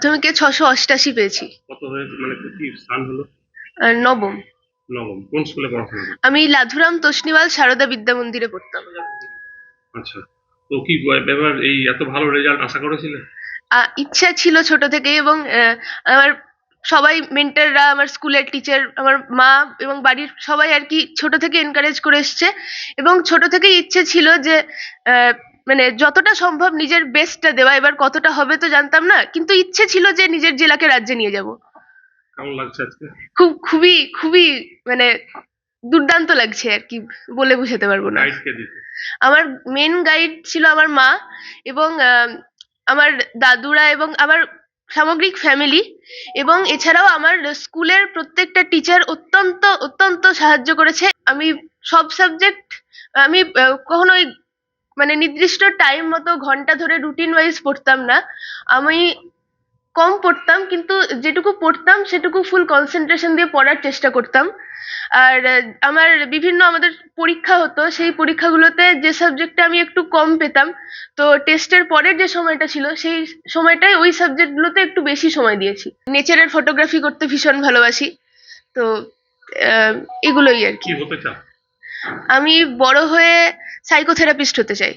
মাধ্যমিকে 688 পেয়েছি। কত হয়েছে, মানে কি স্থান হলো? নবম। নবম। কোন স্কুলে পড়াশোনা করতে? আমি লাধুরাম তোষ্ণীওয়াল সারদা বিদ্যা মন্দিরে পড়তাম। আচ্ছা, তো কি এবার এই এত ভালো রেজাল্ট আশা করেছিলে? ইচ্ছা ছিল ছোট থেকেই, এবং আমার সবাই মেন্টররা, আমার স্কুলের টিচার, আমার মা এবং বাড়ির সবাই আর কি ছোট থেকে এনকারেজ করে এসছে, এবং ছোট থেকেই ইচ্ছে ছিল যে মানে যতটা সম্ভব নিজের বেস্টটা দেওয়া। এবার কতটা হবে তো জানতাম না, কিন্তু ইচ্ছে ছিল যে নিজের জেলাকে রাজ্যে নিয়ে যাব। কেমন লাগছে আজকে? খুবই খুবই মানে দুর্দান্ত লাগছে আর কি, বলে বুঝাতে পারবো না। গাইড কে দিতে? আমার মেন গাইড ছিল আমার মা, এবং আমার দাদুরা, এবং আমার সামগ্রিক ফ্যামিলি, এবং এছাড়াও আমার স্কুলের প্রত্যেকটা টিচার অত্যন্ত অত্যন্ত সাহায্য করেছে। আমি সব সাবজেক্ট আমি কখনোই মানে নির্দিষ্ট টাইম মতো ঘন্টা ধরে রুটিন ওয়াইজ পড়তাম না। আমি কম পড়তাম, কিন্তু যেটুকু পড়তাম সেটুকু ফুল কনসেন্ট্রেশন দিয়ে পড়ার চেষ্টা করতাম। আর আমার আমাদের পরীক্ষা হতো, সেই পরীক্ষাগুলোতে যে সাবজেক্টে আমি একটু কম পেতাম, তো টেস্টের পরের যে সময়টা ছিল সেই সময়টায় ওই সাবজেক্টগুলোতে একটু বেশি সময় দিয়েছি। নেচারের ফটোগ্রাফি করতে ভীষণ ভালোবাসি, তো এগুলোই আর কি। কি হতে চাও? আমি বড় হয়ে সাইকোথেরাপিস্ট হতে চাই।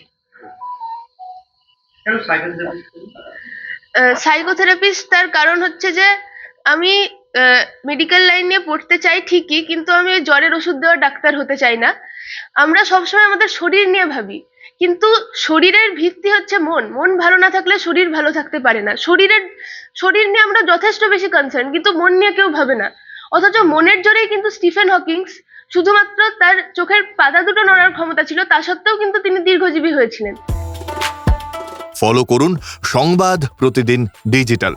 কেন সাইকোথেরাপিস্ট? সাইকোথেরাপিস্ট তার কারণ হচ্ছে যে আমি মেডিকেল লাইন নিয়ে পড়তে চাই ঠিকই, কিন্তু আমি ওই জ্বরের ওষুধ দেওয়া ডাক্তার হতে চাই না। আমরা সবসময় আমাদের শরীর নিয়ে ভাবি, কিন্তু শরীরের ভিত্তি হচ্ছে মন। মন ভালো না থাকলে শরীর ভালো থাকতে পারে না। শরীর নিয়ে আমরা যথেষ্ট বেশি কনসার্ন, কিন্তু মন নিয়ে কেউ ভাবে না। অথচ মনের জোরেই কিন্তু স্টিফেন হকিংস, শুধুমাত্র তার চোখের পাতা দুটো নড়ার ক্ষমতা ছিল, তা সত্ত্বেও কিন্তু তিনি দীর্ঘজীবী হয়েছিলেন। ফলো করুন সংবাদ প্রতিদিন ডিজিটাল।